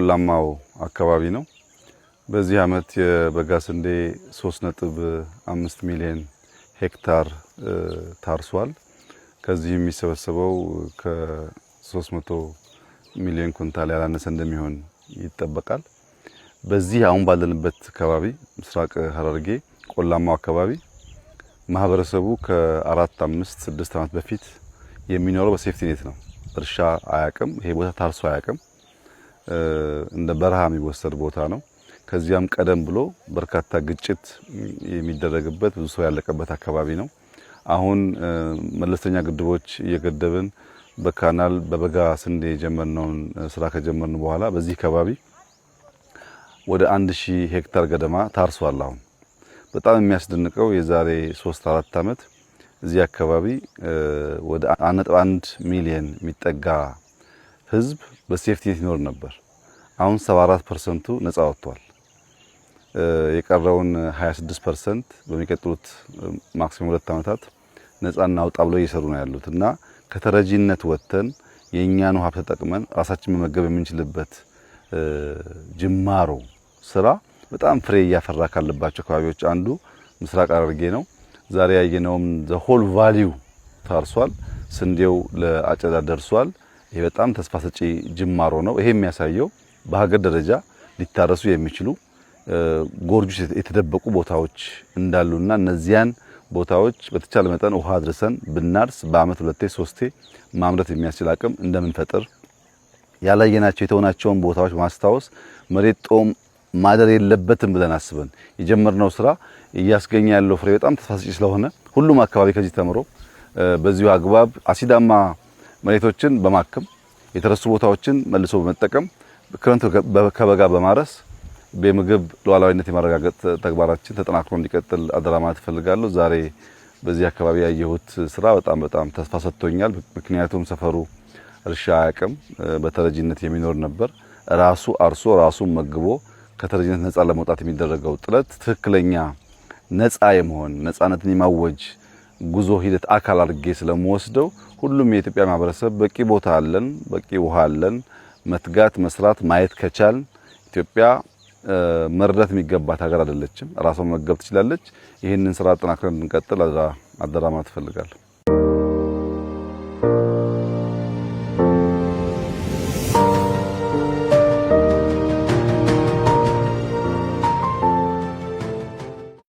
ቆላማው አካባቢ ነው። በዚህ አመት የበጋ ስንዴ 3.5 ሚሊዮን ሄክታር ታርሷል። ከዚህ የሚሰበሰበው ከ300 ሚሊዮን ኩንታል ያላነሰ እንደሚሆን ይጠበቃል። በዚህ አሁን ባለንበት አካባቢ ምስራቅ ሐረርጌ ቆላማው አካባቢ ማህበረሰቡ ከ4፣ 5፣ 6 አመት በፊት የሚኖረው በሴፍቲ ኔት ነው። እርሻ አያቅም። ይሄ ቦታ ታርሶ አያቅም። እንደ በረሃ የሚወሰድ ቦታ ነው። ከዚያም ቀደም ብሎ በርካታ ግጭት የሚደረግበት ብዙ ሰው ያለቀበት አካባቢ ነው። አሁን መለስተኛ ግድቦች እየገደብን በካናል በበጋ ስንዴ የጀመርነውን ስራ ከጀመርን በኋላ በዚህ አካባቢ ወደ 1000 ሄክታር ገደማ ታርሷል። አሁን በጣም የሚያስደንቀው የዛሬ 3-4 አመት እዚህ አካባቢ ወደ 1.1 ሚሊዮን የሚጠጋ ህዝብ በሴፍቲ ኔት ይኖር ነበር። አሁን 74% ነፃ ወጥቷል። የቀረውን 26% በሚቀጥሉት ማክሲመም 2 አመታት ነፃ እናውጣ ብለው እየሰሩ ነው ያሉት እና ከተረጂነት ወጥተን የኛን ሀብት ተጠቅመን ራሳችን መመገብ የምንችልበት ጅማሮ ስራ በጣም ፍሬ እያፈራ ካለባቸው አካባቢዎች አንዱ ምስራቅ ሐረርጌ ነው። ዛሬ ያየነውም the whole value ታርሷል። ስንዴው ለአጨዳ ደርሷል። ይሄ በጣም ተስፋ ሰጪ ጅማሮ ነው። ይሄ የሚያሳየው በሀገር ደረጃ ሊታረሱ የሚችሉ ጎርጆች የተደበቁ ቦታዎች እንዳሉና እነዚያን ቦታዎች በተቻለ መጠን ውሃ አድርሰን ብናርስ በአመት 2-3 ማምረት የሚያስችል አቅም እንደምንፈጥር ያላየናቸው የተወናቸውን ቦታዎች ማስታወስ መሬት ጦም ማደር የለበትም ብለን አስበን የጀመርነው ስራ እያስገኘ ያለው ፍሬ በጣም ተስፋ ሰጪ ስለሆነ ሁሉም አካባቢ ከዚህ ተምሮ በዚሁ አግባብ አሲዳማ መሬቶችን በማከም የተረሱ ቦታዎችን መልሶ በመጠቀም ክረምት ከበጋ በማረስ በምግብ ሉዓላዊነት የማረጋገጥ ተግባራችን ተጠናክሮ እንዲቀጥል አደራ ማለት እፈልጋለሁ። ዛሬ በዚህ አካባቢ ያየሁት ስራ በጣም ተስፋ ሰጥቶኛል። ምክንያቱም ሰፈሩ እርሻ አያቅም፣ በተረጂነት የሚኖር ነበር። ራሱ አርሶ ራሱ መግቦ ከተረጂነት ነፃ ለመውጣት የሚደረገው ጥረት ትክክለኛ ነፃ የመሆን ነፃነትን የማወጅ ጉዞ ሂደት አካል አድርጌ ስለምወስደው ሁሉም የኢትዮጵያ ማህበረሰብ በቂ ቦታ አለን፣ በቂ ውሃ አለን። መትጋት መስራት ማየት ከቻል ኢትዮጵያ መርዳት የሚገባት ሀገር አይደለችም። ራሷን መገብ ትችላለች። ይህንን ስራ አጠናክረን እንድንቀጥል አደራ ማለት እፈልጋለሁ።